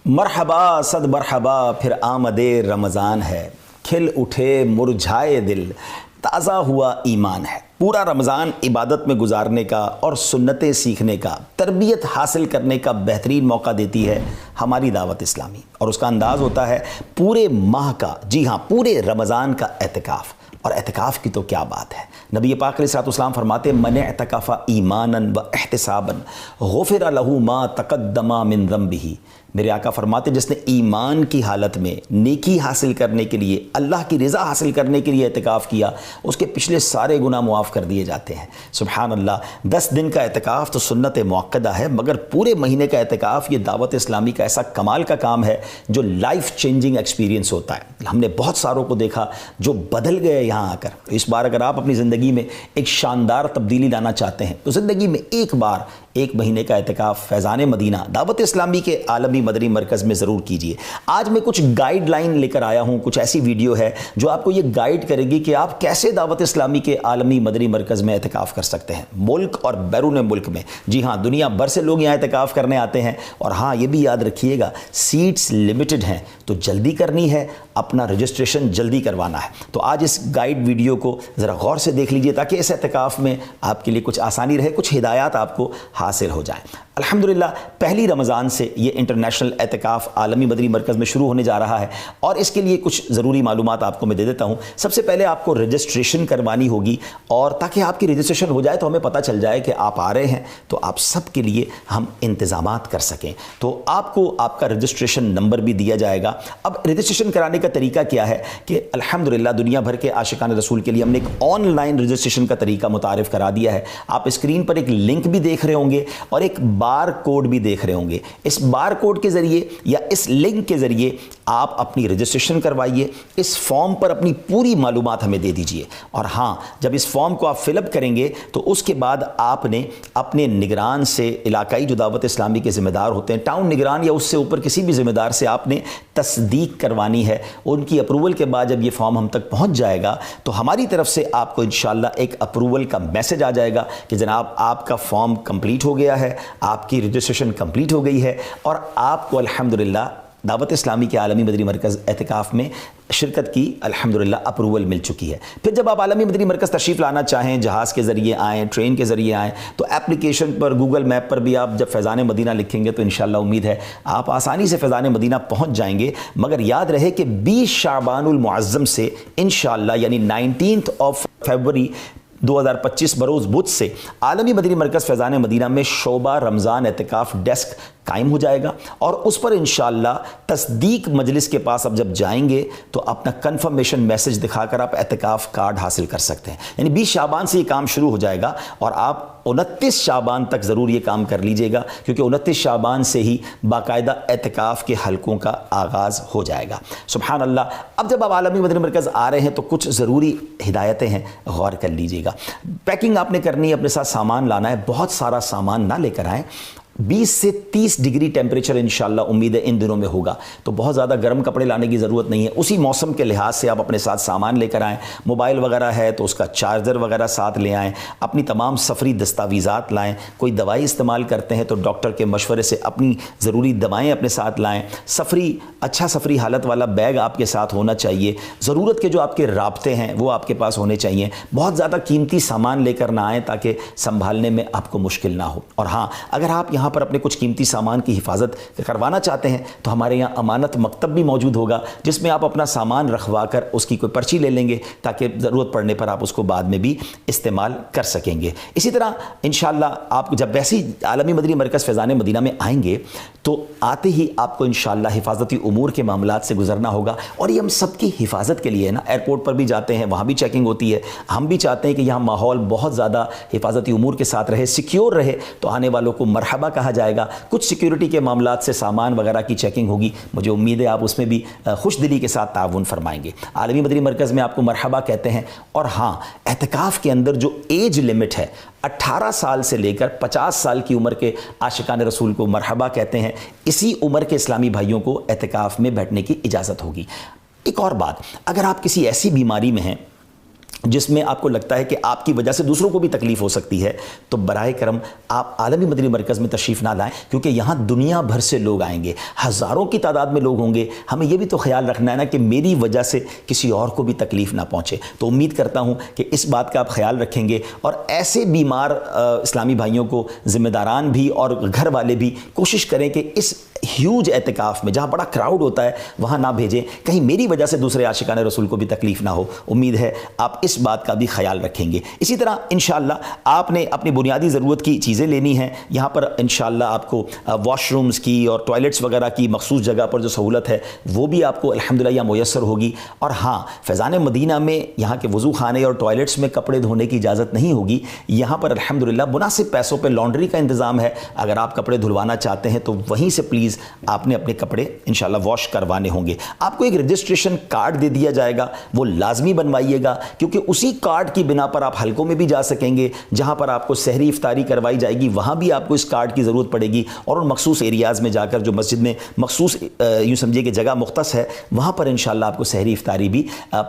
مرحبا صد مرحبا پھر آمد رمضان ہے، کھل اٹھے مرجھائے دل، تازہ ہوا ایمان ہے۔ پورا رمضان عبادت میں گزارنے کا اور سنتیں سیکھنے کا، تربیت حاصل کرنے کا بہترین موقع دیتی ہے ہماری دعوت اسلامی، اور اس کا انداز ہوتا ہے پورے ماہ کا، جی ہاں پورے رمضان کا اعتکاف۔ اور اعتکاف کی تو کیا بات ہے، نبی پاک علیہ الصلوۃ والسلام فرماتے من اعتکف ایمانا و احتسابا غفر له ما تقدم من ذنبہ۔ میرے آقا فرماتے جس نے ایمان کی حالت میں نیکی حاصل کرنے کے لیے، اللہ کی رضا حاصل کرنے کے لیے اعتکاف کیا، اس کے پچھلے سارے گناہ معاف کر دیے جاتے ہیں۔ سبحان اللہ، 10 دن کا اعتکاف تو سنت موقدہ ہے، مگر پورے مہینے کا اعتکاف یہ دعوت اسلامی کا ایسا کمال کا کام ہے جو لائف چینجنگ ایکسپیرینس ہوتا ہے۔ ہم نے بہت ساروں کو دیکھا جو بدل گئے یہاں آ کر۔ اس بار اگر آپ اپنی زندگی میں ایک شاندار تبدیلی لانا چاہتے ہیں تو زندگی میں ایک بار 1 مہینے کا اعتکاف فیضان مدینہ دعوت اسلامی کے عالمی مدنی مرکز میں ضرور کیجیے۔ آج میں کچھ گائیڈ لائن لے کر آیا ہوں، کچھ ایسی ویڈیو ہے جو آپ کو یہ گائیڈ کرے گی کہ آپ کیسے دعوت اسلامی کے عالمی مدنی مرکز میں اعتکاف کر سکتے ہیں، ملک اور بیرون ملک میں۔ جی ہاں، دنیا بھر سے لوگ یہاں اعتکاف کرنے آتے ہیں، اور ہاں یہ بھی یاد رکھیے گا سیٹس لمیٹڈ ہیں، تو جلدی کرنی ہے، اپنا رجسٹریشن جلدی کروانا ہے۔ تو آج اس گائیڈ ویڈیو کو ذرا غور سے دیکھ لیجئے تاکہ اس اعتکاف میں آپ کے لیے کچھ آسانی رہے، کچھ ہدایات آپ کو حاصل ہو جائیں۔ الحمدللہ پہلی رمضان سے یہ انٹرنیشنل اعتکاف عالمی مدنی مرکز میں شروع ہونے جا رہا ہے، اور اس کے لیے کچھ ضروری معلومات آپ کو میں دے دیتا ہوں۔ سب سے پہلے آپ کو رجسٹریشن کروانی ہوگی، اور تاکہ آپ کی رجسٹریشن ہو جائے تو ہمیں پتہ چل جائے کہ آپ آ رہے ہیں، تو آپ سب کے لیے ہم انتظامات کر سکیں۔ تو آپ کو آپ کا رجسٹریشن نمبر بھی دیا جائے گا۔ اب رجسٹریشن کرانے کا طریقہ کیا ہے کہ الحمدللہ دنیا بھر کے عاشقان رسول کے لیے ہم نے ایک آن لائن رجسٹریشن کا طریقہ متعارف کرا دیا ہے۔ آپ اسکرین پر ایک لنک بھی دیکھ رہے ہوں گے اور ایک بار کوڈ بھی دیکھ رہے ہوں گے۔ اس بار کوڈ کے ذریعے یا اس لنک کے ذریعے آپ اپنی رجسٹریشن کروائیے، اس فارم پر اپنی پوری معلومات ہمیں دے دیجئے، اور ہاں جب اس فارم کو آپ فل اپ کریں گے تو اس کے بعد آپ نے اپنے نگران سے، علاقائی جو دعوت اسلامی کے ذمہ دار ہوتے ہیں، ٹاؤن نگران یا اس سے اوپر کسی بھی ذمہ دار سے آپ نے تصدیق کروانی ہے۔ ان کی اپروول کے بعد جب یہ فارم ہم تک پہنچ جائے گا تو ہماری طرف سے آپ کو انشاءاللہ ایک اپروول کا میسج آ جائے گا کہ جناب آپ کا فارم کمپلیٹ ہو گیا ہے، آپ کی رجسٹریشن کمپلیٹ ہو گئی ہے، اور آپ کو الحمدللہ دعوت اسلامی کے عالمی مدنی مرکز اعتکاف میں شرکت کی الحمدللہ اپروول مل چکی ہے۔ پھر جب آپ عالمی مدنی مرکز تشریف لانا چاہیں، جہاز کے ذریعے آئیں، ٹرین کے ذریعے آئیں، تو اپلیکیشن پر گوگل میپ پر بھی آپ جب فیضان مدینہ لکھیں گے تو انشاءاللہ امید ہے آپ آسانی سے فیضان مدینہ پہنچ جائیں گے۔ مگر یاد رہے کہ 20 شعبان المعظم سے انشاءاللہ یعنی 19 فروری 2025 بروز بدھ سے عالمی مدنی مرکز فیضان مدینہ میں شعبہ رمضان اعتکاف ڈیسک قائم ہو جائے گا، اور اس پر انشاءاللہ تصدیق مجلس کے پاس اب جب جائیں گے تو اپنا کنفرمیشن میسج دکھا کر آپ اعتکاف کارڈ حاصل کر سکتے ہیں۔ یعنی 20 شعبان سے یہ کام شروع ہو جائے گا، اور آپ 29 شعبان تک ضرور یہ کام کر لیجئے گا، کیونکہ 29 شعبان سے ہی باقاعدہ اعتکاف کے حلقوں کا آغاز ہو جائے گا۔ سبحان اللہ۔ اب جب آپ عالمی مدنی مرکز آ رہے ہیں تو کچھ ضروری ہدایتیں ہیں، غور کر لیجئے گا۔ پیکنگ آپ نے کرنی ہے، اپنے ساتھ سامان لانا ہے، بہت سارا سامان نہ لے کر آئیں۔ 20 سے 30 ڈگری ٹیمپریچر انشاءاللہ امید ہے ان دنوں میں ہوگا، تو بہت زیادہ گرم کپڑے لانے کی ضرورت نہیں ہے۔ اسی موسم کے لحاظ سے آپ اپنے ساتھ سامان لے کر آئیں۔ موبائل وغیرہ ہے تو اس کا چارجر وغیرہ ساتھ لے آئیں، اپنی تمام سفری دستاویزات لائیں۔ کوئی دوائی استعمال کرتے ہیں تو ڈاکٹر کے مشورے سے اپنی ضروری دوائیں اپنے ساتھ لائیں۔ اچھا سفری حالت والا بیگ آپ کے ساتھ ہونا چاہیے۔ ضرورت کے جو آپ کے رابطے ہیں وہ آپ کے پاس ہونے چاہیے۔ بہت زیادہ قیمتی سامان لے کر نہ آئیں تاکہ سنبھالنے میں آپ کو مشکل نہ ہو۔ اور ہاں، اگر آپ یہاں پر اپنے کچھ قیمتی سامان کی حفاظت کروانا چاہتے ہیں تو ہمارے یہاں امانت مکتب بھی موجود ہوگا، جس میں آپ اپنا سامان رکھوا کر اس کی کوئی پرچی لے لیں گے تاکہ ضرورت پڑنے پر آپ اس کو بعد میں بھی استعمال کر سکیں گے۔ اسی طرح انشاءاللہ آپ جب ویسی عالمی مدنی مرکز فیضان مدینہ میں آئیں گے تو آتے ہی آپ کو انشاءاللہ حفاظتی امور کے معاملات سے گزرنا ہوگا، اور یہ ہم سب کی حفاظت کے لیے ہے نا۔ ایئرپورٹ پر بھی جاتے ہیں، وہاں بھی چیکنگ ہوتی ہے، ہم بھی چاہتے ہیں کہ یہاں ماحول بہت زیادہ حفاظتی امور کے ساتھ رہے، سیکیور رہے، تو آنے والوں کو مرحبا کہا جائے گا۔ کچھ سیکیورٹی کے معاملات سے سامان وغیرہ کی چیکنگ ہوگی، مجھے امید ہے آپ اس میں بھی خوش دلی کے ساتھ تعاون فرمائیں گے۔ عالمی مدنی مرکز میں آپ کو مرحبا کہتے ہیں۔ اور ہاں، اعتکاف کے اندر جو ایج لمٹ ہے 18 سال سے لے کر 50 سال کی عمر کے عاشقان رسول کو مرحبا کہتے ہیں۔ اسی عمر کے اسلامی بھائیوں کو اعتکاف میں بیٹھنے کی اجازت ہوگی۔ ایک اور بات، اگر آپ کسی ایسی بیماری میں ہیں جس میں آپ کو لگتا ہے کہ آپ کی وجہ سے دوسروں کو بھی تکلیف ہو سکتی ہے، تو براہ کرم آپ عالمی مدنی مرکز میں تشریف نہ لائیں، کیونکہ یہاں دنیا بھر سے لوگ آئیں گے، ہزاروں کی تعداد میں لوگ ہوں گے۔ ہمیں یہ بھی تو خیال رکھنا ہے نا کہ میری وجہ سے کسی اور کو بھی تکلیف نہ پہنچے۔ تو امید کرتا ہوں کہ اس بات کا آپ خیال رکھیں گے، اور ایسے بیمار اسلامی بھائیوں کو ذمہ داران بھی اور گھر والے بھی کوشش کریں کہ اس ہیوج اعتکاف میں جہاں بڑا کراؤڈ ہوتا ہے وہاں نہ بھیجیں، کہیں میری وجہ سے دوسرے عاشقان رسول کو بھی تکلیف نہ ہو۔ امید ہے آپ اس بات کا بھی خیال رکھیں گے۔ اسی طرح انشاءاللہ آپ نے اپنی بنیادی ضرورت کی چیزیں لینی ہیں، یہاں پر انشاءاللہ آپ کو واش رومز کی اور ٹوائلٹس وغیرہ کی مخصوص جگہ پر جو سہولت ہے وہ بھی آپ کو الحمدللہ یہاں میسر ہوگی۔ اور ہاں، فیضان مدینہ میں یہاں کے وضو خانے اور ٹوائلٹس میں کپڑے دھونے کی اجازت نہیں ہوگی، یہاں پر الحمدللہ مناسب پیسوں پہ لانڈری کا انتظام ہے۔ اگر آپ کپڑے دھلوانا چاہتے ہیں تو وہیں سے پلیز آپ نے اپنے کپڑے انشاءاللہ واش کروانے ہوں گے۔ آپ کو ایک رجسٹریشن کارڈ دے دیا جائے گا، وہ لازمی بنوائیے گا، کیونکہ اسی کارڈ کی بنا پر آپ حلقوں میں بھی جا سکیں گے، جہاں پر آپ کو سحری افطاری کروائی جائے گی وہاں بھی آپ کو اس کارڈ کی ضرورت پڑے گی، اور ان مخصوص ایریاز میں جا کر جو مسجد میں مخصوص یوں سمجھیے کہ جگہ مختص ہے وہاں پر انشاءاللہ آپ کو سحری افطاری بھی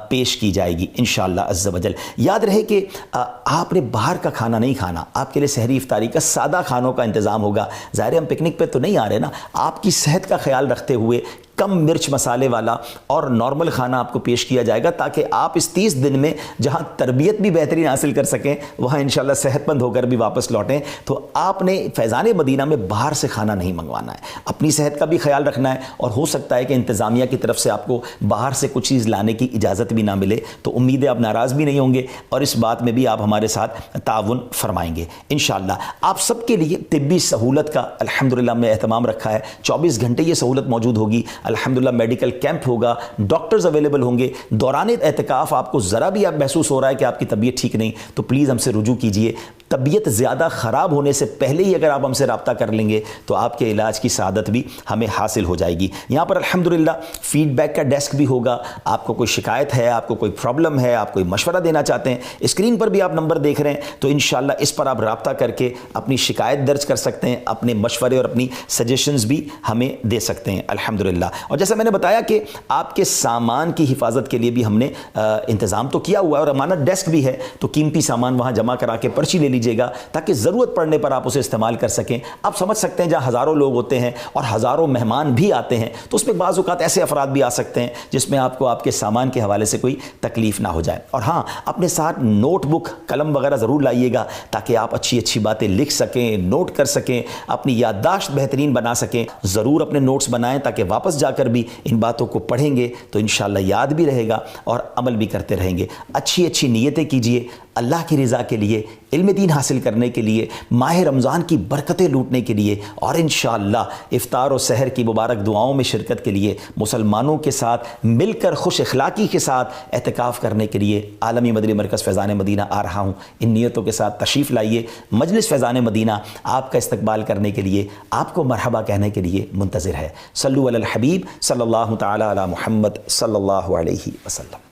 پیش کی جائے گی انشاءاللہ عز و جل۔ یاد رہے کہ آپ نے باہر کا کھانا نہیں کھانا، آپ کے لیے سحری افطاری کا سادہ کھانوں کا انتظام ہوگا۔ ظاہر ہے ہم پکنک پہ تو نہیں آ رہے نا، آپ کی صحت کا خیال رکھتے ہوئے کم مرچ مسالے والا اور نارمل کھانا آپ کو پیش کیا جائے گا، تاکہ آپ اس 30 دن میں جہاں تربیت بھی بہترین حاصل کر سکیں وہاں انشاءاللہ صحت مند ہو کر بھی واپس لوٹیں۔ تو آپ نے فیضان مدینہ میں باہر سے کھانا نہیں منگوانا ہے، اپنی صحت کا بھی خیال رکھنا ہے، اور ہو سکتا ہے کہ انتظامیہ کی طرف سے آپ کو باہر سے کچھ چیز لانے کی اجازت بھی نہ ملے، تو امید ہے آپ ناراض بھی نہیں ہوں گے، اور اس بات میں بھی آپ ہمارے ساتھ تعاون فرمائیں گے انشاءاللہ۔ آپ سب کے لیے طبی سہولت کا الحمدللہ ہم نے اہتمام رکھا ہے، 24 گھنٹے یہ سہولت موجود ہوگی الحمدللہ۔ میڈیکل کیمپ ہوگا، ڈاکٹرز اویلیبل ہوں گے۔ دوران اعتکاف آپ کو ذرا بھی محسوس ہو رہا ہے کہ آپ کی طبیعت ٹھیک نہیں، تو پلیز ہم سے رجوع کیجئے۔ طبیعت زیادہ خراب ہونے سے پہلے ہی اگر آپ ہم سے رابطہ کر لیں گے تو آپ کے علاج کی سعادت بھی ہمیں حاصل ہو جائے گی۔ یہاں پر الحمدللہ فیڈ بیک کا ڈیسک بھی ہوگا، آپ کو کوئی شکایت ہے، آپ کو کوئی پرابلم ہے، آپ کوئی مشورہ دینا چاہتے ہیں، اسکرین پر بھی آپ نمبر دیکھ رہے ہیں، تو انشاءاللہ اس پر آپ رابطہ کر کے اپنی شکایت درج کر سکتے ہیں، اپنے مشورے اور اپنی سجیشنز بھی ہمیں دے سکتے ہیں الحمدللہ۔ اور جیسا میں نے بتایا کہ آپ کے سامان کی حفاظت کے لیے بھی ہم نے انتظام تو کیا ہوا ہے، اور امانت ڈیسک بھی ہے، تو قیمتی سامان وہاں جمع کرا کے پرچی لے لیجئے گا تاکہ ضرورت پڑنے پر آپ اسے استعمال کر سکیں۔ آپ سمجھ سکتے ہیں جہاں ہزاروں لوگ ہوتے ہیں اور ہزاروں مہمان بھی آتے ہیں، تو اس میں بعض اوقات ایسے افراد بھی آ سکتے ہیں جس میں آپ کو آپ کے سامان کے حوالے سے کوئی تکلیف نہ ہو جائے۔ اور ہاں، اپنے ساتھ نوٹ بک قلم وغیرہ ضرور لائیے گا تاکہ آپ اچھی اچھی باتیں لکھ سکیں، نوٹ کر سکیں، اپنی یادداشت بہترین بنا سکیں۔ ضرور اپنے نوٹس بنائیں تاکہ واپس جا کر بھی ان باتوں کو پڑھیں گے تو انشاءاللہ یاد بھی رہے گا اور عمل بھی کرتے رہیں گے۔ اچھی اچھی نیتیں کیجئے اللہ کی رضا کے لیے، علم دین حاصل کرنے کے لیے، ماہ رمضان کی برکتیں لوٹنے کے لیے، اور انشاءاللہ افطار و سحر کی مبارک دعاؤں میں شرکت کے لیے، مسلمانوں کے ساتھ مل کر خوش اخلاقی کے ساتھ اعتکاف کرنے کے لیے عالمی مدنی مرکز فیضان مدینہ آ رہا ہوں۔ ان نیتوں کے ساتھ تشریف لائیے، مجلس فیضان مدینہ آپ کا استقبال کرنے کے لیے، آپ کو مرحبا کہنے کے لیے منتظر ہے۔ صلو علی الحبیب صلی اللہ تعالی علی محمد صلی اللہ علیہ وسلم۔